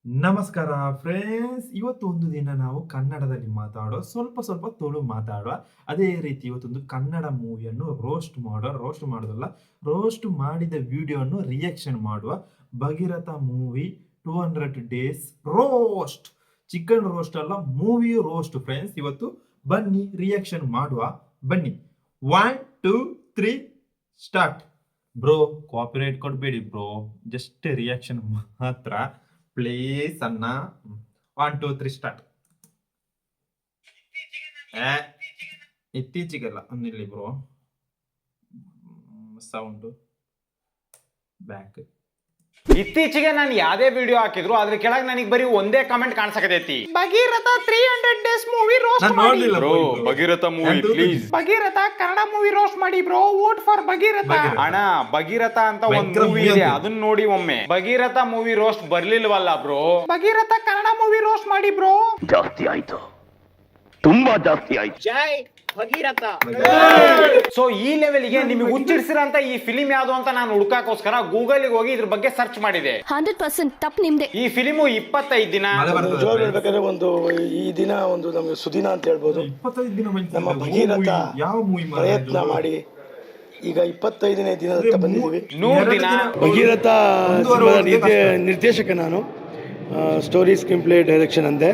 ನಮಸ್ಕಾರ ಫ್ರೆಂಡ್ಸ್, ಇವತ್ತು ಒಂದು ದಿನ ನಾವು ಕನ್ನಡದಲ್ಲಿ ಮಾತಾಡೋ ಸ್ವಲ್ಪ ತುಳು ಮಾತಾಡುವ. ಅದೇ ರೀತಿ ಇವತ್ತೊಂದು ಕನ್ನಡ ಮೂವಿಯನ್ನು ರೋಸ್ಟ್ ಮಾಡೋದಲ್ಲ, ರೋಸ್ಟ್ ಮಾಡಿದ ವಿಡಿಯೋವನ್ನು ರಿಯಾಕ್ಷನ್ ಮಾಡುವ. Bhageeratha movie 200 days roast. Chicken roast ಅಲ್ಲ, ಮೂವಿ ರೋಸ್ಟ್ ಫ್ರೆಂಡ್ಸ್. ಇವತ್ತು ಬನ್ನಿ ರಿಯಾಕ್ಷನ್ ಮಾಡುವ. ಬನ್ನಿ 1 2 3 ಸ್ಟಾರ್ಟ್. ಬ್ರೋ ಕಾಪಿರೈಟ್ ಕೊಡಬೇಡಿ ಬ್ರೋ, ಜಸ್ಟ್ ರಿಯಾಕ್ಷನ್ ಮಾತ್ರ ಪ್ಲೀಸ್ ಅಣ್ಣ. 1 2 3 ಸ್ಟಾರ್ಟ್. ಇತ್ತೀಚೆಗೆಲ್ಲ ಅಂದಿರ್ಲಿ ಬ್ರೋ, ಸೌಂಡ್ ಬ್ಯಾಕ್. ಇತ್ತೀಚೆಗೆ ನಾನು ಯಾವ್ದೇ ವಿಡಿಯೋ ಹಾಕಿದ್ರು ಅದ್ರ ಕೆಳಗೆ ನನಗೆ ಬರೀ ಒಂದೇ ಕಮೆಂಟ್ ಕಾಣಿಸಕತೈತಿ, ಭಗೀರಥ 300 ಡೇಸ್ ಮೂವಿ ರೋಸ್ಟ್ ಮಾಡಿ bro. Bhageeratha movie please, Bhageeratha Kannada movie roast ಮಾಡಿ ಬ್ರೋ, ವೋಟ್ ಫಾರ್ ಭಗೀರಥ. ಅಣ್ಣ ಭಗೀರಥ ಅಂತ ಒಂದು ಮೂವಿ ಇದೆ, ಅದನ್ನ ನೋಡಿ ಒಮ್ಮೆ. ಭಗೀರಥ ಮೂವಿ ರೋಸ್ಟ್ ಬರ್ಲಿಲ್ವಲ್ಲ bro, Bhageeratha Kannada movie roast ಮಾಡಿ ಬ್ರೋ. ಜಾಸ್ತಿ ಆಯ್ತು, ತುಂಬಾ ಜಾಸ್ತಿ ಆಯ್ತು. ಜೈ ಭಗೀರಥ. ಸೊ ಈ ಲೆವೆಲ್ಗೆ ನಿಮಗೆ ಹುಚ್ಚಿಡ್ಸಿರಂತ ಈ ಫಿಲಿಂ ಯಾವ್ದು ಅಂತ ನಾನು ಹುಡುಕಾಕೋಸ್ಕರ ಗೂಗಲ್ ಹೋಗಿ ಇದ್ರ ಬಗ್ಗೆ ಸರ್ಚ್ ಮಾಡಿದೆ. 100% ತಪ್ಪು ನಿಮ್ದೆ. ಈ ಫಿಲಿಮು 25 ದಿನ ಹೇಳ್ಬೇಕಾದ್ರೆ ಒಂದು ಈ ದಿನ ಒಂದು ನಮಗೆ ಸುದಿನ ಅಂತ ಹೇಳ್ಬೋದು. 25 ದಿನ ನಮ್ಮ ಭಗೀರಥ ಯಾವ ಮೂವಿ ಪ್ರಯತ್ನ ಮಾಡಿ ಈಗ 25ನೇ ದಿನದ ಬಂದಿದ್ದೀವಿ. 100 ದಿನ ಭಗೀರಥ ಸಿನಿಮಾದ ನಿರ್ದೇಶಕ ನಾನು. ಸ್ಟೋರಿ ಸ್ಕ್ರೀನ್ ಪ್ಲೇ ಡೈರೆಕ್ಷನ್ ಅಂದೆ.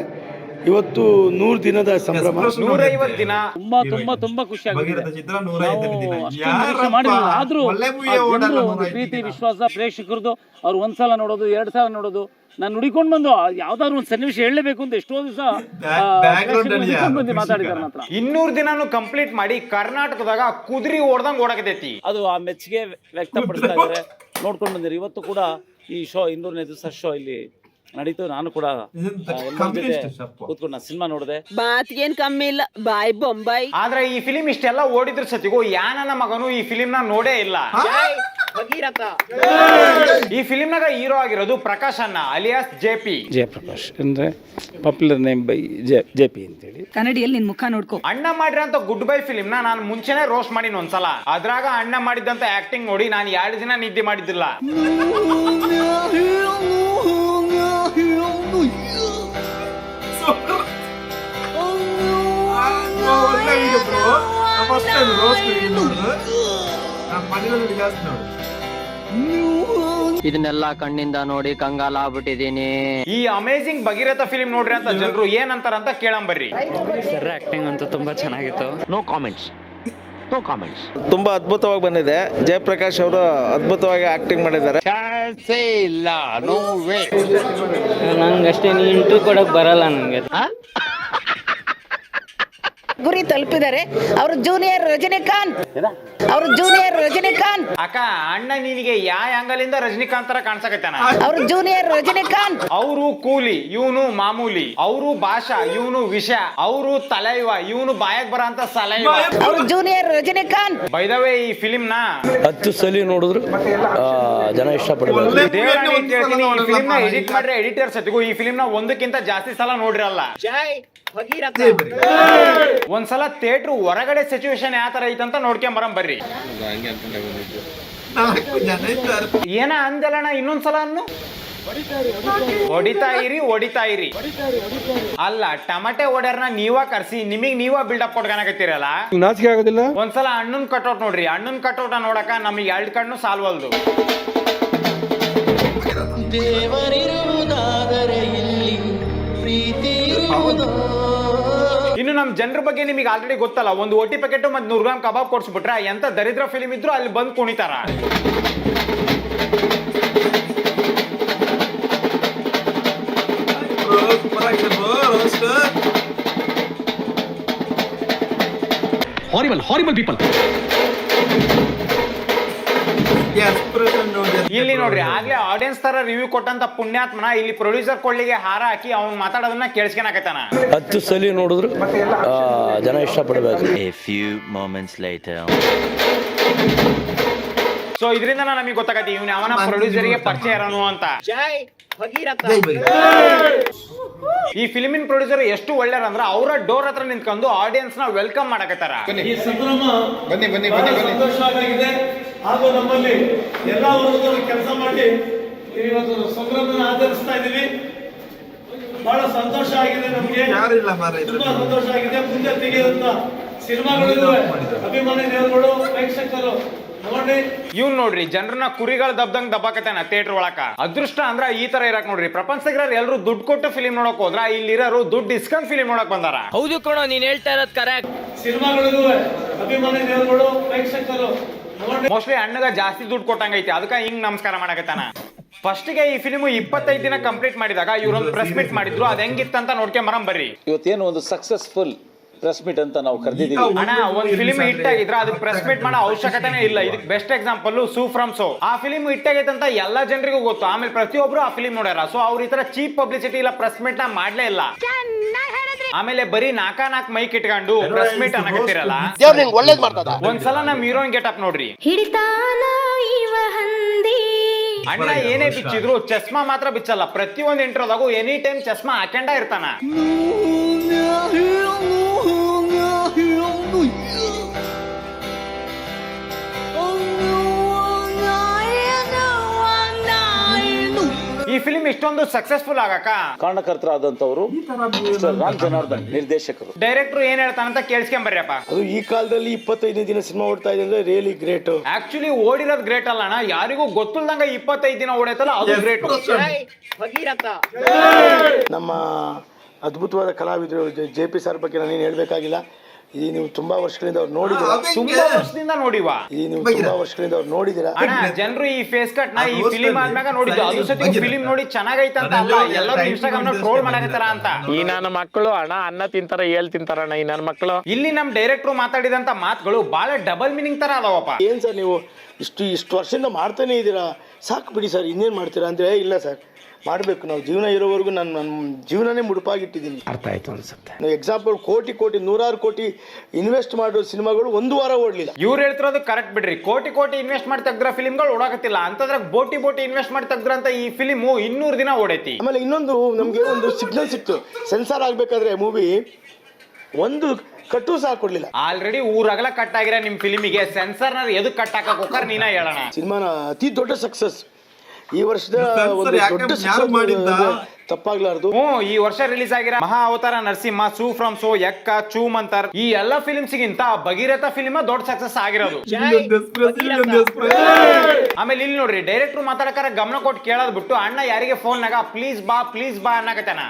ಇವತ್ತು 100 ದಿನದ ಸಂಭ್ರಮ. 150 ದಿನ. ತುಂಬಾ ಖುಷಿ ಭಗೀರಥ ಆಗಿದೆ. ಚಿತ್ರ 150 ದಿನ ಆದ್ರೂ ಪ್ರೀತಿ ವಿಶ್ವಾಸ ಪ್ರೇಕ್ಷಕರದು ಅವ್ರು ಒಂದ್ಸಲ ನೋಡೋದು 2 ಸಲ ನೋಡೋದು, ನಾನು ನುಡಿಕೊಂಡು ಬಂದು ಯಾವ್ದಾದ್ರು ಒಂದು ಸನ್ನಿವೇಶ ಹೇಳಲೇಬೇಕು ಅಂತ ಎಷ್ಟೋ ದಿವಸ ಬಂದು ಮಾತಾಡಿದಾರೆ ನನ್ನ ಹತ್ರ. 200 ದಿನಾನು ಕಂಪ್ಲೀಟ್ ಮಾಡಿ ಕರ್ನಾಟಕದಾಗ ಕುದುರೆ ಓಡ್ದಂಗ್ ಓಡಕತೈತಿ. ಅದು ಆ ಮೆಚ್ಚುಗೆ ವ್ಯಕ್ತಪಡಿಸ್ತಾ ಇದ್ದಾರೆ, ನೋಡ್ಕೊಂಡು ಬಂದಿರಿ. ಇವತ್ತು ಕೂಡ ಈ ಶೋ 200ನೇ ದಿವಸ ಶೋ ಇಲ್ಲಿ ನಡೀತು. ನಾನು ಕೂಡ ಕೂತ್ಕೊಂಡು ನಾನು ಸಿನಿಮಾ ನೋಡಿದೆ. ಬಾತ್ಗೇನ್ ಕಮ್ಮಿ ಇಲ್ಲ, ಬಾಯ್ ಬೊಂಬಾಯಿ. ಆದ್ರೆ ಈ ಫಿಲಿಂ ಇಷ್ಟೆಲ್ಲ ಓಡಿದ್ರ ಸತಿಗೂ ಯಾನನ ಮಗನು ಈ ಫಿಲಿಂ ನ ನೋಡೇ ಇಲ್ಲ. ಭಗೀರಥ. ಈ ಫಿಲಿಂ ನಾಗ ಹೀರೋ ಆಗಿರೋದು ಪ್ರಕಾಶ್ ಅಣ್ಣ ಅಲಿಯಾಸ್ ಜೆಪಿ. ಜಯಪ್ರಕಾಶ್ ಅಂದ್ರೆ ಪಾಪ್ಯುಲರ್ ನೇಮ್ ಬೈ ಜೆಪಿ ಅಂತೇಳಿ. ಕನ್ನಡಿಯಲ್ಲಿ ನಿನ್ ಮುಖ ನೋಡ್ಕೋ. ಅಣ್ಣ ಮಾಡಿರೋಂತ ಗುಡ್ ಬೈ ಫಿಲಿಂ ನಾನು ಮುಂಚೆನೆ ರೋಸ್ಟ್ ಮಾಡಿನ ಒಂದ್ಸಲ. ಅದ್ರಾಗ ಅಣ್ಣ ಮಾಡಿದಂತ ಆಕ್ಟಿಂಗ್ ನೋಡಿ ನಾನು 2 ದಿನ ನಿದ್ದೆ ಮಾಡಿದ್ದಿಲ್ಲ. ಇದನ್ನೆಲ್ಲ ಕಣ್ಣಿಂದ ನೋಡಿ ಕಂಗಾಲ ಆಗ್ಬಿಟ್ಟಿದೀನಿ. ಈ ಅಮೇಜಿಂಗ್ ಭಗೀರಥ ಫಿಲಿಂ ನೋಡ್ರಿ ಅಂತ ಜನರು ಏನಂತಾರಂತ ಕೇಳಂಬರ್ರಿ. ಸರ್ ಆಕ್ಟಿಂಗ್ ಅಂತೂ ತುಂಬಾ ಚೆನ್ನಾಗಿತ್ತು. No comments. ತುಂಬಾ ಅದ್ಭುತವಾಗಿ ಬಂದಿದೆ. ಜಯಪ್ರಕಾಶ್ ಅವರು ಅದ್ಭುತವಾಗಿ ಆಕ್ಟಿಂಗ್ ಮಾಡಿದ್ದಾರೆ. ನಂಗಷ್ಟೇ ನೀ ಇಂಟರ್ವ್ಯೂ ಕೊಡಕ್ ಬರಲ್ಲ ನಂಗೆ. ಗುರಿ ತಲುಪಿದ್ದಾರೆ. ಅವರು ಜೂನಿಯರ್ ರಜನಿಕಾಂತ್. ಅಕ್ಕ ಅಣ್ಣ ನಿನಗೆ ಯಾವ ಆಂಗಲ್ ಇಂದ ರಜನಿಕಾಂತ್ ತರ ಕಾಣ್ಸಕತ್ತಾನ. ಅವರು ಜೂನಿಯರ್ ರಜನಿಕಾಂತ್. ಅವರು ಕೂಲಿ, ಇವನು ಮಾಮೂಲಿ. ಅವರು ಭಾಷಾ, ಇವನು ವಿಷ. ಅವರು ತಲೈವ, ಇವನು ಬಾಯಕ್ ಬರ ಅಂತ ಸಲೈವ. ಅವರು junior Rajinikanth. By the way ಈ ಫಿಲಿಂ ನ 10 ಸಲ ನೋಡಿದ್ರು ಜನ ಇಷ್ಟಪಡಬಹುದು. ಈ ಫಿಲಿಂ ನ ಎಡಿಟ್ ಮಾಡ್ರೆ ಎಡಿಟರ್ ಸತಿಗೂ ಈ ಫಿಲಿಂ ನ 1ಕ್ಕಿಂತ ಜಾಸ್ತಿ ಸಲ ನೋಡಿರಲ್ಲ. ಜೈ ಭಗೀರಥ. ಒಂದ್ಸಲ ಥಿಯೇಟರ್ ಹೊರಗಡೆ ಸಿಚುವೇಶನ್ ಯಾವ ತರ ಐತಂತ ನೋಡ್ಕೊಂಡ್ ಬರಂ ಬರ್ರಿ. ಏನ ಅಂದಲಣ್ಣ, ಇನ್ನೊಂದ್ಸಲ ಅನ್ನು ಹೊಡಿತಾ ಇರಿ ಅಲ್ಲ. ಟಮಟೆ ಹೊಡ್ಯಾರನ ನೀವ ಕರ್ಸಿ ನಿಮಗ್ ನೀವ ಬಿಲ್ಡಪ್ ಕೊಡ್ಕಾನಕತ್ತೀರಲ್ಲ, ನಾಚಿಕೆ ಆಗೋದಿಲ್ಲ. ಒಂದ್ಸಲ ಅಣ್ಣನ್ ಕಟೌಟ್ ನೋಡ್ರಿ. ಅಣ್ಣನ್ ಕಟೌಟ ನೋಡಕ ನಮಗೆ 2 ಕಣ್ಣು ಸಾಲ್ವಲ್ದು. ಇನ್ನು ನಮ್ ಜನರ ಬಗ್ಗೆ ನಿಮಗೆ ಆಲ್ರೆಡಿ ಗೊತ್ತಲ್ಲ. ಒಂದು OT ಪ್ಯಾಕೆಟ್ ಮತ್ತೆ 100 ಗ್ರಾಮ್ ಕಬಾಬ್ ಕೊಡ್ಸ್ಬಿಟ್ರೆ ಎಂತ ದರಿದ್ರ ಫಿಲಿಂ ಇದ್ರು ಅಲ್ಲಿ ಬಂದು ಕುಣಿತಾರ. Horrible people. ಇಲ್ಲಿ ನೋಡ್ರಿ, ಆಗ್ಲೇ ಆಡಿಯನ್ಸ್ ತರ ರಿವ್ಯೂ ಕೊಟ್ಟಂತ ಪುಣ್ಯಾತ್ಮನ ಇಲ್ಲಿ ಪ್ರೊಡ್ಯೂಸರ್ ಕೊಳ್ಳಿಗೆ ಹಾರ ಹಾಕಿ ಅವ್ನ್ ಮಾತಾಡೋದನ್ನ ಕೇಳಿಸ್ಕೊಳಕತ್ತಾನ. 10 ಸಲ ನೋಡಿದ್ರು ಜನ ಇಷ್ಟಪಡಬೇಕು. ಸೊ ಇದರಿಂದ ನಮಗೆ ಗೊತ್ತಾಗತ್ತೆ ಇವ್ನ ಅವನ ಪ್ರೊಡ್ಯೂಸರ್ಗೆ ಪರಿಚಯ ಇರೋನು ಅಂತ. ಜೈ ಭಗೀರಥ. ಈ ಫಿಲ್ಮಿನ ಪ್ರೊಡ್ಯೂಸರ್ ಎಷ್ಟು ಒಳ್ಳೆಯರಂದ್ರ ಅವರ ಡೋರ್ ಹತ್ರ ನಿಂತ್ಕೊಂಡು ಆಡಿಯನ್ಸ್ ನ ವೆಲ್ಕಮ್ ಮಾಡಕತ್ತಾರ. ಈ ಸಂಭ್ರಮ ಬನ್ನಿ ಸಂತೋಷವಾಗಿದೆ. ಹಾಗೂ ನಮ್ಮಲ್ಲಿ ಎಲ್ಲ ವರ್ಗದವರು ಕೆಲಸ ಮಾಡಿ ಇವತ್ತು ಸಂಭ್ರಮನ ಆಚರಿಸ್ತಾ ಇದ್ದೀವಿ. ಬಹಳ ಸಂತೋಷ ಆಗಿದೆ ನಮಗೆ, ಯಾರಿಲ್ಲ ಮಾರ ತುಂಬಾ ಸಂತೋಷ ಆಗಿದೆ. ಮುಂದೆ ತೆಗೆಯುವಂತ ಸಿನಿಮಾಗಳಿಗೂ ಅಭಿಮಾನಿ ದೇವರುಗಳು ಪ್ರೇಕ್ಷಕರು ನೋಡಿ. ಇವ್ ನೋಡ್ರಿ ಜನರನ್ನ ಕುರಿಗಳು ದಬ್ದಂಗ್ ದಬ್ಬಾಕತ್ತಾನ ಥಿಯೇಟರ್ ಒಳಕ. ಅದೃಷ್ಟ ಅಂದ್ರ ಈ ತರ ಇರಕ್ ನೋಡ್ರಿ. ಪ್ರಪಂಚದಾಗ ಎಲ್ಲರೂ ದುಡ್ಡು ಕೊಟ್ಟು ಫಿಲಿಂ ನೋಡಕ್ ಹೋದ್ರ ಇಲ್ಲಿರೋರು ದುಡ್ಡು ಇಸ್ಕೊಂಡ್ ಫಿಲಿಂ ನೋಡಕ್ ಬಂದಾರ. ಹೌದು ಕಣೋ, ನೀನ್ ಹೇಳ್ತಾ ಇರೋದ್ ಕರೆಕ್ಟ್. ಸಿನಿಮಾಗಳಿಗೂ ಅಭಿಮಾನಿ ದೇವರುಗಳು ಪ್ರೇಕ್ಷಕರು ನೋಡಿ. ಮೋಸ್ಟ್ಲಿ ಅಣ್ಣಗ ಜಾಸ್ತಿ ದುಡ್ಡು ಕೊಟ್ಟಂಗೈತಿ, ಅದಕ್ಕ ಹಿಂಗ್ ನಮಸ್ಕಾರ ಮಾಡಕತ್ತಾನ. ಫಸ್ಟ್ ಗೆ ಈ ಫಿಲಿಮ್ 25 ದಿನ ಕಂಪ್ಲೀಟ್ ಮಾಡಿದಾಗ ಇವ್ರೊಂದು ಪ್ರೆಸ್ ಮೀಟ್ ಮಾಡಿದ್ರು. ಅದ್ ಹೆಂಗಿತ್ತಂತ ನೋಡ್ಕೊಂಡ್ ಬರ್ರಿ. ಇವತ್ತೇನು ಒಂದು ಸಕ್ಸಸ್ಫುಲ್ ಪ್ರೆಸ್ ಮೀಟ್ ಅಂತ ನಾವು ಕರೆದಿದ್ದೀವಿ. ಅಣ್ಣ ಒಂದ್ ಫಿಲಿಮ್ ಹಿಟ್ ಆಗಿದ್ರ ಅದಕ್ಕೆ ಪ್ರೆಸ್ ಮೀಟ್ ಮಾಡೋ ಅವಶ್ಯಕತೆನೇ ಇಲ್ಲ. ಇದಕ್ಕೆ best example Su from So. ಆ ಫಿಲಿಮ್ ಹಿಟ್ ಆಗೈತೆ ಅಂತ ಎಲ್ಲಾ ಜನರಿಗೂ ಗೊತ್ತು. ಆಮೇಲೆ ಪ್ರತಿಯೊಬ್ರು ಆ ಫಿಲಿಮ್ ನೋಡ್ಯಾರ. ಸೊ ಅವ್ರ ಈ ತರ ಚೀಪ್ ಪಬ್ಲಿಸಿಟಿ ಇಲ್ಲ ಪ್ರೆಸ್ ಮೀಟ್ ನ ಮಾಡ್ಲೇ ಇಲ್ಲ. ಆಮೇಲೆ ಬರೀ ನಾಲ್ಕ ಮೈಕ್ ಇಟ್ಕೊಂಡು ಪ್ರೆಸ್ ಮೀಟ್ ಅನ್ನಕತ್ತಿರಲ್ಲ. ಒಂದ್ಸಲ ನಮ್ ಹೀರೋಯಿನ್ ಗೆಟಪ್ ನೋಡ್ರಿ. ಅಣ್ಣ ಏನೇ ಬಿಚ್ಚಿದ್ರು ಚಸ್ಮಾ ಮಾತ್ರ ಬಿಚ್ಚಲ್ಲ. ಪ್ರತಿಯೊಂದು ಇಂಟ್ರೋದಾಗೂ ಎನಿ ಟೈಮ್ ಚಸ್ಮಾ ಹಾಕೊಂಡ ಇರ್ತಾನ. ಈ ಫಿಲಿಂ ಇಷ್ಟೊಂದು ಸಕ್ಸಸ್ಫುಲ್ ಆಗಕ ಕಾರಣಕರ್ತರಾದಂತವರು ರಾಮ್ ಜನಾರ್ದನ್ ನಿರ್ದೇಶಕರು. ಡೈರೆಕ್ಟರ್ ಏನ್ ಹೇಳ್ತಾನಂತ ಕೇಳಿಸ್ಕೊಂಬರ್ರಿಯಪ್ಪ. ಅದು ಈ ಕಾಲದಲ್ಲಿ 25 ದಿನ ಸಿನಿಮಾ ಓಡ್ತಾ ಇದೆ ಅಂದ್ರೆ ರಿಯಲಿ ಗ್ರೇಟ್. ಆಕ್ಚುಲಿ ಓಡಿರೋದ್ ಗ್ರೇಟ್ ಅಲ್ಲ ಅಣ್ಣ, ಯಾರಿಗೂ ಗೊತ್ತಿಲ್ದಂಗ 25 ದಿನ ಓಡೈತಲ್ಲ ಅದು ಗ್ರೇಟ್. ನಮ್ಮ ಅದ್ಭುತವಾದ ಕಲಾವಿದರು JP ಸರ್ ಬಗ್ಗೆ ನಾನೇನು ಹೇಳ್ಬೇಕಾಗಿಲ್ಲ. ಈ ನೀವು ತುಂಬಾ ವರ್ಷಗಳಿಂದ ಅವ್ರು ನೋಡಿದಿರ, ತುಂಬಾ ವರ್ಷದಿಂದ ನೋಡಿವಾ. ಈ ನೀವು ತುಂಬಾ ವರ್ಷಗಳಿಂದ ಅವ್ರು ನೋಡಿದಿರ. ಅಣ್ಣ ಜನರು ಈ ಫೇಸ್ ಕಟ್ ನ ಈ ಫಿಲಿಂ ಆದ್ಮ್ಯಾಗ ನೋಡಿದ್ದು. ಅದು ಸತಿ ಫಿಲಿಂ ನೋಡಿ ಚೆನ್ನಾಗೈತೆ ಅಂತ ಅಲ್ಲ, ಎಲ್ಲರೂ ಇನ್ಸ್ಟಾಗ್ರಾಮ್ ನ ಟ್ರೋಲ್ ಮಾಡಕತ್ತಾರ ಅಂತ. ಈ ನನ್ನ ಮಕ್ಕಳು ಅಣ್ಣ ಅನ್ನ ತಿಂತಾರ ಏಳ್ ತಿಂತಾರಣ್ಣ ಈ ನನ್ನ ಮಕ್ಕಳು. ಇಲ್ಲಿ ನಮ್ ಡೈರೆಕ್ಟರ್ ಮಾತಾಡಿದಂತ ಮಾತುಗಳು ಬಹಳ ಡಬಲ್ ಮೀನಿಂಗ್ ತರ ಅದಾವಪ್ಪ. ಏನ್ ಸರ್ ನೀವು ಇಷ್ಟು ವರ್ಷದಿಂದ ಮಾಡ್ತಾನೆ ಇದ್ದೀರಾ, ಸಾಕು ಬಿಡಿ ಸರ್, ಇನ್ನೇನ್ ಮಾಡ್ತೀರಾ ಅಂದ್ರೆ ಇಲ್ಲ ಸರ್ ಮಾಡಬೇಕು. ನಾವು ಜೀವನ ಇರೋವರೆಗೂ ನನ್ನ ಜೀವನನೇ ಮುಡುಪಾಗಿಟ್ಟಿದ್ದೀನಿ. ಅರ್ಥ ಆಯ್ತು ಅನ್ಸುತ್ತೆ. ಎಕ್ಸಾಂಪಲ್ ಕೋಟಿ ನೂರಾರು ಕೋಟಿ ಇನ್ವೆಸ್ಟ್ ಮಾಡೋ ಸಿನಿಮಾಗಳು ಒಂದು ವಾರ ಓಡ್ಲಿಲ್ಲ. ಇವ್ರು ಹೇಳ್ತಿರೋದು ಕರೆಕ್ಟ್ ಬಿಡ್ರಿ. ಕೋಟಿ ಇನ್ವೆಸ್ಟ್ ಮಾಡಿ ತೆಗ್ದ್ರ ಫಿಲಿಮ್ಗಳು ಓಡಾಕತ್ತಿಲ್ಲ ಅಂತಂದ್ರೆ ಬೋಟಿ ಇನ್ವೆಸ್ಟ್ ಮಾಡಿ ತೆಗ್ದ್ರ ಅಂತ ಈ ಫಿಲಿಮ್ 200 ದಿನ ಓಡೈತಿ. ಆಮೇಲೆ ಇನ್ನೊಂದು ನಮ್ಗೆ ಒಂದು ಸಿಗ್ನಲ್ ಸಿಕ್ತು. ಸೆನ್ಸಾರ್ ಆಗ್ಬೇಕಾದ್ರೆ ಮೂವಿ ಒಂದು ಕಟ್ಟು ಸಹ ಕೊಡ್ಲಿಲ್ಲ. ಆಲ್ರೆಡಿ ಊರಾಗಲ ಕಟ್ ಆಗಿರ ನಿಮ್ ಫಿಲಿಮಿಗೆ ಸೆನ್ಸರ್ ನ ಎದಕ್ ಕಟ್ ಹಾಕಕ್ ಹೋಗಾರ ನೀನ ಹೇಳೋಣ. ಸಿನಿಮಾನ ಅತಿ ದೊಡ್ಡ ಸಕ್ಸಸ್ ಈ ವರ್ಷದ ಒಂದು ದೊಡ್ಡ ತಪ್ಪಾಗ್ಲಾರ್ದು. ಈ ವರ್ಷ ರಿಲೀಸ್ ಆಗಿರೋ ಮಹಾ ಅವತಾರ ನರಸಿಂಹ, ಸೂ ಫ್ರಮ್ ಸೋ, ಯಕ್ಕ, ಚೂಮಂತರ್ ಈ ಎಲ್ಲಾ ಫಿಲಿಮ್ಸ್ ಗಿಂತ ಭಗೀರಥ ಫಿಲಿಮ್ ದೊಡ್ಡ ಸಕ್ಸಸ್ ಆಗಿರೋದು. ಆಮೇಲೆ ಇಲ್ಲಿ ನೋಡ್ರಿ ಡೈರೆಕ್ಟರ್ ಮಾತಾಡಕಾರ ಗಮನ ಕೊಟ್ಟು ಕೇಳೋದ್ ಬಿಟ್ಟು ಅಣ್ಣ ಯಾರಿಗೆ ಫೋನ್ ನಾಗ ಪ್ಲೀಸ್ ಬಾ ಅನ್ನಕತ್ತಾನ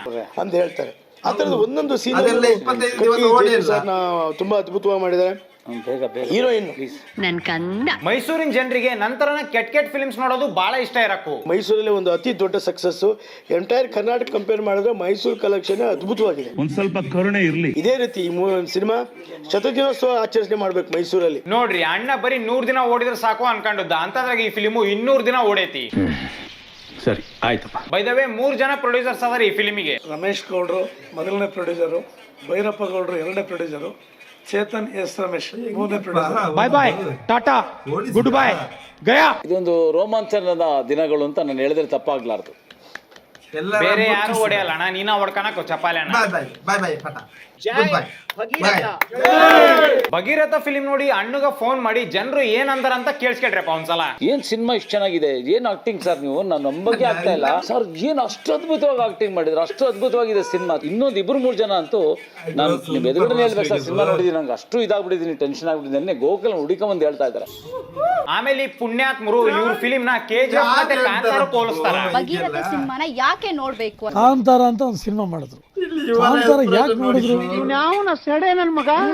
ಅಂತ ಹೇಳ್ತಾರೆ. ಆ ತರದ ಒಂದೊಂದು ಸೀನ್ ತುಂಬಾ ಅದ್ಭುತವಾಗಿ ಮಾಡಿದ್ದಾರೆ. ಹೀರೋಯಿನ್ ಮೈಸೂರಿನ ಜನರಿಗೆ ನಂತರ ಕೆಟ್ಟ ಫಿಲಿಮ್ಸ್ ನೋಡೋದು ಬಹಳ ಇಷ್ಟ ಇರಕು. ಮೈಸೂರಲ್ಲಿ ಒಂದು ಅತಿ ದೊಡ್ಡ ಸಕ್ಸಸ್. ಎಂಟೈರ್ ಕರ್ನಾಟಕ ಕಂಪೇರ್ ಮಾಡಿದ್ರೆ ಮೈಸೂರು ಕಲೆಕ್ಷನ್ ಅದ್ಭುತವಾಗಿದೆ. ಒಂದ್ ಸ್ವಲ್ಪ ಕರುಣೆ ಇರ್ಲಿ. ಇದೇ ರೀತಿ ಈ ಸಿನಿಮಾ ಶತದಿನೋತ್ಸವ ಆಚರಣೆ ಮಾಡ್ಬೇಕು ಮೈಸೂರಲ್ಲಿ. ನೋಡ್ರಿ ಅಣ್ಣ ಬರೀ 100 ದಿನ ಓಡಿದ್ರೆ ಸಾಕು ಅನ್ಕೊಂಡದ್ದ ಅಂತಂದ್ರಾಗ ಈ ಫಿಲಿಮು 200 ದಿನ ಓಡೈತಿ. ಸರಿ ಆಯ್ತಪ್ಪ. ಬೈ ದ ವೇ 3 ಜನ ಪ್ರೊಡ್ಯೂಸರ್ಸ್ ಅದಾರ ಈ ಫಿಲಿಮಿಗೆ. ರಮೇಶ್ ಗೌಡ್ರು ಮೊದಲನೇ ಪ್ರೊಡ್ಯೂಸರು, ಭೈರಪ್ಪ ಗೌಡ್ರು ಎರಡನೇ ಪ್ರೊಡ್ಯೂಸರು, ಚೇತನ್ ಎಸ್ ರಮೇಶ್ ಮೂರನೇ ಪ್ರೊಡ್ಯೂಸರ್. ಬಾಯ್ ಟಾಟಾ ಗುಡ್ ಬೈ ಗಯಾ. ಇದೊಂದು ರೋಮಾಂಚನದ ದಿನಗಳು ಅಂತ ನಾನು ಹೇಳಿದ್ರೆ ತಪ್ಪಾಗ್ಲಾರ್ದು. ಬೇರೆ ಯಾರು ಹೊಡೆಯಲ್ಲ ಅಣ್ಣ, ನೀನ ಹೊಡ್ಕನಕ್ ಚಪಾಲೆ ಅಣ್ಣ. ಭಗೀರಥ ಫಿಲಿಂ ನೋಡಿ ಅಣ್ಣಗ ಫೋನ್ ಮಾಡಿ ಜನರು ಏನ್ ಅಂದಾರ ಅಂತ ಕೇಳಿಸ್ಕೊಳ್ರಪ್ಪ ಒಂದ್ಸಲ. ಏನ್ ಸಿನಿಮಾ ಇಷ್ಟ ಚೆನ್ನಾಗಿದೆ, ಏನ್ ಆಕ್ಟಿಂಗ್ ಸರ್ ನೀವು, ನಾನು ನಂಬಕ್ಕೆ ಆಗ್ತಾ ಇಲ್ಲ ಸರ್. ಏನ್ ಅಷ್ಟು ಅದ್ಭುತವಾಗಿ ಆಕ್ಟಿಂಗ್ ಮಾಡಿದ್ರೆ, ಅಷ್ಟು ಅದ್ಭುತವಾಗಿದೆ ಸಿನಿಮಾ. ಇನ್ನೊಂದು 2-3 ಜನ ಅಂತೂ ನಾನು ನಿಮ್ ಎದುರುಗಡೆ ಹೇಳ್ಬೇಕು ಸರ್, ಸಿನಿಮಾ ನೋಡಿದೀನಿ ನಂಗೆ ಅಷ್ಟು ಇದಾಗ್ಬಿಟ್ಟಿದ್ದೀನಿ, ಟೆನ್ಷನ್ ಆಗ್ಬಿಟ್ಟಿದ್ದೀನಿ. ಗೋಕಲ್ ಹುಡುಕೊಂಡ್ ಹೇಳ್ತಾ ಇದಾರೆ. ಆಮೇಲೆ ಈ ಪುಣ್ಯಾತ್ಮರು ಇವ್ರ ಫಿಲಿಂ ನ KGF ಮತ್ತೆ ಕಾಂತಾರ ಹೋಲಿಸ್ತಾರ. ಭಗೀರಥ ಸಿನಿಮಾನ ಯಾಕೆ ನೋಡ್ಬೇಕು? ಕಾಂತಾರ ಅಂತ ಒಂದು ಸಿನಿಮಾ ಮಾಡಿದ್ರು, ಕಾಂತಾರ ಯಾಕೆ ನೋಡಿದ್ರು?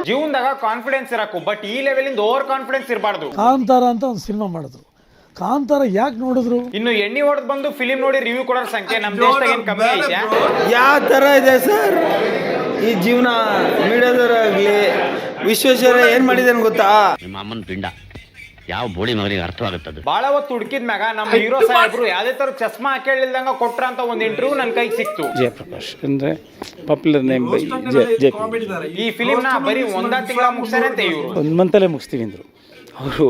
ಜೀವನದಾಗ ಕಾನ್ಫಿಡೆನ್ಸ್ ಇರಕು, ಬಟ್ ಈ ಲೆವೆಲ್ ಇಂದ ಓವರ್ ಕಾನ್ಫಿಡೆನ್ಸ್ ಇರಬಾರ್ದು. ಕಾಂತಾರ ಅಂತ ಒಂದು ಸಿನಿಮಾ ಮಾಡಿದ್ರು, ಕಾಂತಾರ ಯಾಕೆ ನೋಡಿದ್ರು? ಇನ್ನು ಎಣ್ಣೆ ಹೊಡೆದ್ ಬಂದು ಫಿಲಿಂ ನೋಡಿ ರಿವ್ಯೂ ಕೊಡೋರ್ ಸಂಖ್ಯೆ ನಮ್ ದೇಶದಾಗ ಏನ್ ಕಮ್ಮಿ ಐತೆ? ಯಾವ ತರ ಇದೆ ಸರ್ ಈ ಜೀವನ? ಮೀಡಿಯಾದವರಾಗ್ಲಿ ವಿಶ್ವೇಶ್ವರ ಏನ್ ಮಾಡಿದೇನು ಗೊತ್ತಾ? ನಿಮ್ಮ ಅಮ್ಮನ ಪಿಂಡ ಯಾವ ಬೋಳಿ ಮಗನಿಗೆ ಅರ್ಥವಾಗುತ್ತದೆ. ಬಾಳ ಹೊತ್ತು ಹುಡುಕಿದ ಮ್ಯಾಗ ನಮ್ಮ ಹೀರೋ ಸಾಹೇಬ್ರು ಯಾವ್ದೇ ತರ ಚಸ್ಮಾ ಹಾಕಿಲ್ದಂಗ ಕೊಟ್ರ ಅಂತ ಒಂದ್ ಇಂಟರ್ವ್ಯೂ ನನ್ ಕೈಗೆ ಸಿಕ್ತು. ಜಯಪ್ರಕಾಶ್ ಅಂದ್ರೆ ಪಾಪ್ಯುಲರ್ ನೇಮ್ ಈ ಫಿಲಿಂ ನ ಬರೀ 1 ತಿಂಗಳ ಮುಗಿಸ್ತಾರೆ ಅಂತ ಇವ್ರು. 1 ಮಂತಲ್ಲೇ ಮುಗಿಸ್ತೀವಿ ಅಂದ್ರು ಅವರು.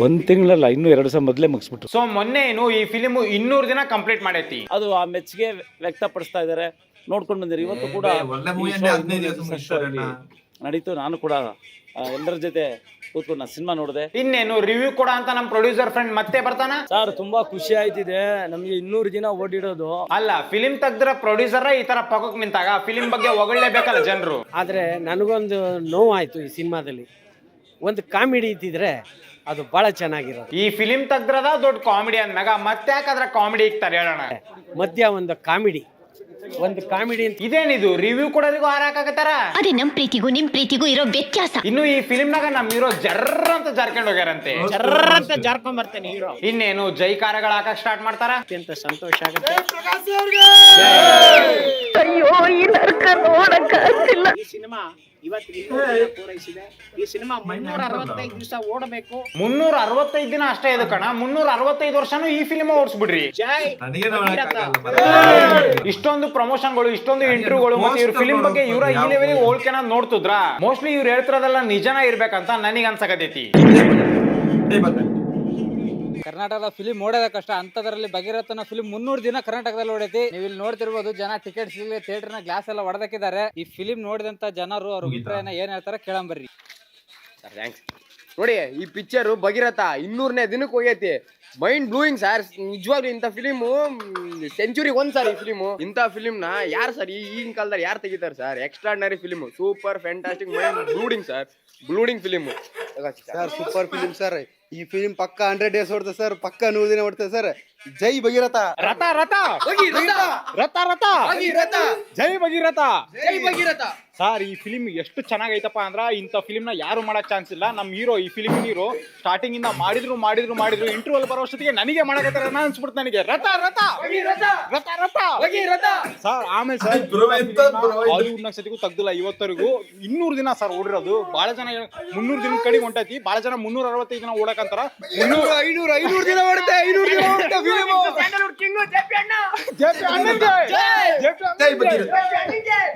1 ತಿಂಗಳಲ್ಲ, ಇನ್ನೂ 2 ದಿವಸ ಮೊದಲೇ ಮುಗಿಸ್ಬಿಟ್ರು. ಸೊ ಮೊನ್ನೆ ಏನು ಈ ಫಿಲಿಮ್ 200 ದಿನ ಕಂಪ್ಲೀಟ್ ಮಾಡೈತಿ. ಅದು ಆ ಮೆಚ್ಚುಗೆ ವ್ಯಕ್ತಪಡಿಸ್ತಾ ಇದಾರೆ, ನೋಡ್ಕೊಂಡು ಬಂದಿರಿ. ಇವತ್ತು ಕೂಡ ನಡೀತು. ನಾನು ಕೂಡ ಎಲ್ಲರ ಜೊತೆ ಕೂತ್ಕೊಂಡು ನಾನು ಸಿನಿಮಾ ನೋಡಿದೆ. ಇನ್ನೇನು ರಿವ್ಯೂ ಕೊಡ ಅಂತ ನಮ್ಮ ಪ್ರೊಡ್ಯೂಸರ್ ಫ್ರೆಂಡ್ ಮತ್ತೆ ಬರ್ತಾನ. ಸರ್ ತುಂಬಾ ಖುಷಿ ಆಯ್ತಿದೆ ನಮ್ಗೆ 200 ದಿನ ಓಡಿಡೋದು. ಅಲ್ಲ ಫಿಲಿಂ ತೆಗ್ದ್ರ ಪ್ರೊಡ್ಯೂಸರ್ ಈ ತರ ಪಕ್ಕಕ್ಕೆ ನಿಂತಾಗ ಫಿಲಿಂ ಬಗ್ಗೆ ಹೊಗಳಲೇಬೇಕಲ್ಲ ಜನರು. ಆದ್ರೆ ನನಗೊಂದು ನೋವಾಯ್ತು ಈ ಸಿನಿಮಾದಲ್ಲಿ. ಒಂದು ಕಾಮಿಡಿ ಇದ್ದಿದ್ರೆ ಅದು ಬಹಳ ಚೆನ್ನಾಗಿರೋದು. ಈ ಫಿಲಿಂ ತೆಗ್ದ್ರದ ದೊಡ್ಡ ಕಾಮಿಡಿ ಅಂದಾಗ ಮತ್ತೆ ಯಾಕಾದ್ರ ಕಾಮಿಡಿ ಇಕ್ತಾರೆ ಹೇಳೋಣ. ಮಧ್ಯ ಒಂದು ಕಾಮಿಡಿ ಅಂತ ಇದೇನಿದು ರಿವ್ಯೂ ಕೊಡೋದಿಗೂ ಹಾರಾಕತ್ತಾರ. ಅದೇ ನಮ್ ಪ್ರೀತಿಗೂ ನಿಮ್ ಪ್ರೀತಿಗೂ ಇರೋ ವ್ಯತ್ಯಾಸ. ಇನ್ನು ಈ ಫಿಲಿಂನಾಗ ನಮ್ ಹೀರೋ ಜರ್ರ ಅಂತ ಜಾರ್ಕೊಂಡ್ ಹೋಗ್ಯಾರಂತೆ. ಜರ್ರ ಅಂತ ಜಾರ್ಕೊಂಡ್ ಬರ್ತಾನೆ ಹೀರೋ. ಇನ್ನೇನು ಜೈಕಾರಗಳು ಹಾಕಕ್ ಸ್ಟಾರ್ಟ್ ಮಾಡ್ತಾರ. ಅತ್ಯಂತ ಸಂತೋಷ ಆಗುತ್ತೆ. ಈ ಸಿನಿಮಾ ಇವತ್ತಿಗೆ ಪೂರೈಸಿದೆ. ಈ ಸಿನಿಮಾ 365 ದಿವಸ ಓಡಬೇಕು. 365 ದಿನ ಅಷ್ಟೇ ಇದು ಕಣ. 365 ವರ್ಷನೂ ಈ ಫಿಲಿಮ್ ಓಡಿಸ್ಬಿಡ್ರಿ. ಇಷ್ಟೊಂದು ಪ್ರಮೋಷನ್ಗಳು, ಇಷ್ಟೊಂದು ಇಂಟರ್ವ್ಯೂಗಳು, ಮತ್ತೆ ಇವ್ರ ಫಿಲಿಂ ಬಗ್ಗೆ ಇವರ ಈ ಲೆವೆಲ್ ಹೋಲ್ಕೆನ ನೋಡ್ತಿದ್ರ. ಮೋಸ್ಟ್ಲಿ ಇವ್ರು ಹೇಳ್ತಿರೋದೆಲ್ಲ ನಿಜನ ಇರ್ಬೇಕಂತ ನನಗೆ ಅನ್ಸಕತೈತಿ. ಕರ್ನಾಟಕದ ಫಿಲಿಂ ನೋಡೋದ ಕಷ್ಟ, ಅಂತದ್ರಲ್ಲಿ ಭಗೀರಥನ ಫಿಲಿಂ 300 ದಿನ ಕರ್ನಾಟಕದಲ್ಲಿ ಓಡೈತಿ. ನೀವು ಇಲ್ಲಿ ನೋಡ್ತಿರ್ಬೋದು, ಜನ ಟಿಕೆಟ್ ಸಿಗಲಿ ಥಿಯೇಟರ್ನ ಗ್ಲಾಸ್ ಎಲ್ಲ ಹೊಡೆದಾಕಿದ್ದಾರೆ. ಈ ಫಿಲಿಂ ನೋಡಿದಂತ ಜನರು ಅವ್ರ ಅಭಿಪ್ರಾಯನ ಏನ್ ಹೇಳ್ತಾರೆ ಕೇಳಂಬರ್ರಿ. ನೋಡಿ, ಈ ಪಿಕ್ಚರ್ ಭಗೀರಥ 200ನೇ ದಿನಕ್ಕೆ ಹೋಗೈತಿ. Mind ಬ್ಲೂಯಿಂಗ್ sir. ನಿಜವಾಗ್ಲೂ ಇಂಥ ಫಿಲಿಮು ಸೆಂಚುರಿ ಒಂದ್ ಸರ್. ಈ ಫಿಲಿಮು ಇಂಥ ಫಿಲಿಮ್ನ ಯಾರು ಸರ್ ಈಗಿನ ಕಾಲದಲ್ಲಿ ಯಾರು ತೆಗಿತಾರೆ sir? Extraordinary film, super fantastic, mind blowing sir. Blowing film sir, super film sir. ಈ ಫಿಲಿಮ್ ಪಕ್ಕ 100 ಡೇಸ್ ಓಡ್ತದೆ ಸರ್, ಪಕ್ಕ 100 ದಿನ ಓಡ್ತದೆ ಸರ್. ಜೈ ಭಗೀರಥ. ರಥ ರಥ ರಥ ರಥ ಜೈ ಭಗೀರಥ. ಜೈ ಭಗೀರಥ. ಸರ್, ಈ ಫಿಲಿಮ್ ಎಷ್ಟು ಚೆನ್ನಾಗೈತಪ್ಪ ಅಂದ್ರ ಇಂಥ ಫಿಲಿಮ್ ನ ಯಾರು ಮಾಡಕ್ ಚಾನ್ಸ್ ಇಲ್ಲ. ನಮ್ ಹೀರೋ, ಈ ಫಿಲಿಮ್ ಹೀರೋ ಸ್ಟಾರ್ಟಿಂಗ್ ಇಂದ ಮಾಡಿದ್ರು ಇಂಟರ್ವಲ್ ಬರೋ ಅಷ್ಟೊತ್ತಿಗೆ ನನಗೆ ಮಾಡಕತ್ತಾರ ಅನ್ಸ್ಬಿಡ್ತು ನನಗೆ. ರಥ ರಥ ರಥ ರಥ ಸರ್. ಆಮೇಲೆ ಸರ್ ಹಾಲಿವುಡ್ ನ ಸತಿಗೂ ತೆಗ್ದಿಲ್ಲ ಇವತ್ತವರೆಗೂ. 200 ದಿನ ಸರ್ ಓಡಿರೋದು. ಬಹಳ ಜನ 300 ದಿನ ಕಡೆಗೆ ಹೊಂಟೈತಿ. ಬಹಳ ಜನ 365 ದಿನ ಓಡಕಂತಾರ. 500 ದಿನ ಓಡುತ್ತೆ. 500 ದಿನ ಓಡುತ್ತೆ ಫಿಲಿಮು.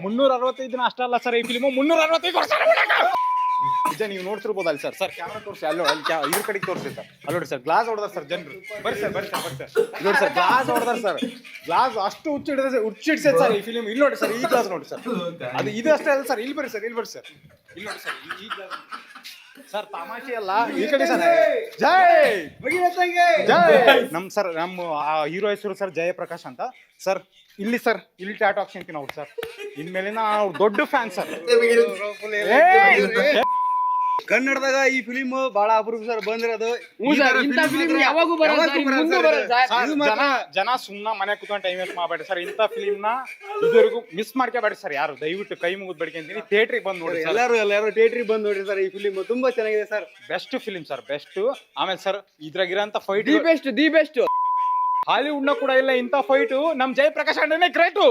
365 ದಿನ ಅಷ್ಟೇ ಅಲ್ಲ ಸರ್ ಈ ಫಿಲಿಮು. 365 ವರ್ಷ ನಿಜ. ನೀವು ನೋಡ್ತಿರ್ಬೋದಲ್ಲ ಸರ್. ಸರ್ ಕ್ಯಾಮ್ರಾ ತೋರಿಸಿ. ಅಲ್ಲೋ ಇವ್ರ ಕಡೆಗೆ ತೋರಿಸಿ ಸರ್. ಅಲ್ಲೋಡಿ ಸರ್, ಗ್ಲಾಸ್ ಹೊಡೆದಾರ ಸರ್ ಜನರು. ಬರ್ರಿ ಸರ್ ನೋಡಿ ಸರ್, ಗ್ಲಾಸ್ ಹೊಡೆದಾರ ಸರ್. ಗ್ಲಾಸ್ ಅಷ್ಟು ಹುಚ್ಚಿಡ್ಸೈತೆ ಸರ್ ಈ ಫಿಲಿಮ್. ಇಲ್ಲಿ ನೋಡಿ ಸರ್, ಈ ಗ್ಲಾಸ್ ನೋಡಿ ಸರ್. ಅದು ಇದು ಅಷ್ಟೇ ಅಲ್ಲ ಸರ್. ಇಲ್ಲಿ ಬರ್ರಿ ಸರ್, ಇಲ್ಲಿ ನೋಡಿ ಸರ್. ಈ ಗ್ಲಾಸ್ ಸರ್. ತಮಾಷೆ ಅಲ್ಲ ಈ ಕಡೆ ಸರ್. ಜೈ ನಮ್ ಸರ್. ನಮ್ಮ ಹೀರೋ ಹೆಸರು ಸರ್ ಜಯಪ್ರಕಾಶ್ ಅಂತ ಸರ್. ಇಲ್ಲಿ ಸರ್, ಇಲ್ಲಿ ಟ್ಯಾಟೋ ಹಾಕ್ಸ್ಕೊಂತೀನಿ ಅವ್ರು ಸರ್. ಇನ್ಮೇಲಿನ ಅವ್ರು ದೊಡ್ಡ ಫ್ಯಾನ್ ಸರ್. ಕನ್ನಡದಾಗ ಈ ಫಿಲಿಮ್ ಬಹಳ ಅಪರೂಪ ಸರ್ ಬಂದಿರೋದು. ಜನ ಸುಮ್ಮನೆ ಮನೆ ಕುತ್ಕೊಂಡು ಟೈಮ್ ವೇಸ್ಟ್ ಮಾಡಬೇಡಿ ಸರ್. ಇಂಥ ಫಿಲಿಮ್ ನ ಇದುವರೆಗೂ ಮಿಸ್ ಮಾಡ್ಕೋಬೇಡಿ ಸರ್ ಯಾರು. ದಯವಿಟ್ಟು ಕೈ ಮುಗಿದ್ ಬೇಡ್ಕೊಂತೀನಿ. ಥಿಯೇಟ್ರಿಗೆ ಬಂದು ನೋಡಿ. ಎಲ್ಲರೂ ಥಿಯೇಟ್ರಿಗೆ ಬಂದು ನೋಡಿ ಸರ್. ಈ ಫಿಲಿಮ್ ತುಂಬಾ ಚೆನ್ನಾಗಿದೆ sir. Best film sir, best. ಆಮೇಲೆ ಸರ್, ಇದ್ರಾಗಿರೋಂಥ ಫೈಟ್ ದಿ ಬೆಸ್ಟ್ ಹಾಲಿವುಡ್ ನ ಕೂಡ ಇಲ್ಲ ಇಂಥ ಫೈಟ್. ನಮ್ ಜಯಪ್ರಕಾಶ್ ಅಣ್ಣನೇ ಗ್ರೇಟು.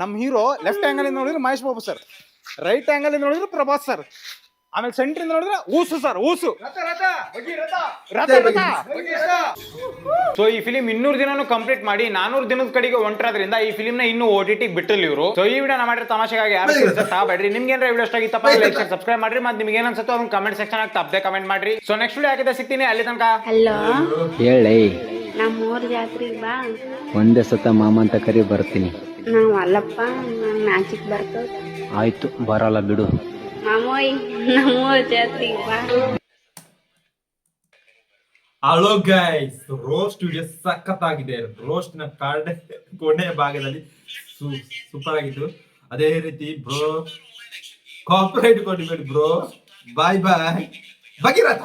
ನಮ್ ಹೀರೋ ಲೆಫ್ಟ್ ಆಂಗಲ್ ಇಂದ ನೋಡಿದ್ರೆ Mahesh Babu sir, right angle ಇಂದ ನೋಡಿದ್ರೆ ಪ್ರಭಾಸ್ ಸರ್, ಆಮೇಲೆ ಸೆಂಟ್ರ್ ಇಂದ ನೋಡಿದ್ರೆ ಊಸು ಸರ್. ಊಸು ಸೊ ಈ ಫಿಲಿಂ 200 ದಿನನೂ ಕಂಪ್ಲೀಟ್ ಮಾಡಿ 400 ದಿನದ ಕಡೆಗೆ ಹೊಂಟಿರೋದ್ರಿಂದ ಈ ಫಿಲಿಂ ನ ಇನ್ನೂ OTT ಬಿಟ್ಟಿಲ್ಲ ಇವರು. ಸೊ ಈ ವಿಡಿಯೋ ಮಾಡಿರೋ ತಮಾಷೆಗಾಗಿ ಯಾರು ತಗೋಬೇಡ್ರಿ. ನಿಮ್ಗೆ ಏನಾರ ವಿಡಿಯೋ ಇಷ್ಟ ಆಗಿತ್ತಪ್ಪ ಲೈಕ್ ಶೇರ್ ಸಬ್ಸ್ಕ್ರೈಬ್ ಮಾಡ್ರಿ. ಮತ್ತೆ ನಿಮ್ಗೆ ಏನ್ ಅನ್ಸುತ್ತೋ ಅದನ್ನ ಕಮೆಂಟ್ ಸೆಕ್ಷನ್ ಆಗಿ ತಪ್ಪದೆ ಕಮೆಂಟ್ ಮಾಡ್ರಿ. ಸೊ ನೆಕ್ಸ್ಟ್ ವಿಡಿಯೋ ಹಾಕಿದ್ರೆ ಸಿಗ್ತೀನಿ. ಅಲ್ಲಿ ತನಕ ಹಲೋ ಹೇಳಿ, ನಮ್ಮೂರ್ ಜಾತ್ರೆಗೆ ಬಾ. ಒಂದೇ ಸತ ಮಾಮ ಅಂತ ಕರಿ ಬರ್ತೀನಿ. ನಾವ್ ಅಲ್ಲಪ್ಪ, ನಾಚಿಕ್ ಬರ್ತದ. ಆಯ್ತು, ಬರಲ್ಲ ಬಿಡು ಮಾಮೋಯ್, ನಮ್ಮೂರ್ ಜಾತ್ರೆಗೆ ಬಾ. ಹಲೋ ಗೈಸ್, ರೋಸ್ಟ್ ವಿಡಿಯೋ ಸಖತ್ತಾಗಿದೆ. ರೋಸ್ಟ್ ನ ಕೊನೆಯ ಭಾಗದಲ್ಲಿ ಸೂಪರ್ ಆಗಿತ್ತು. ಅದೇ ರೀತಿ ಬ್ರೋ ಕಾಪರೇಟ್ ಕೊಟ್ಟಿಬೇಡಿ ಬ್ರೋ. ಬಾಯ್ ಬಾಯ್ ಭಗೀರಥ.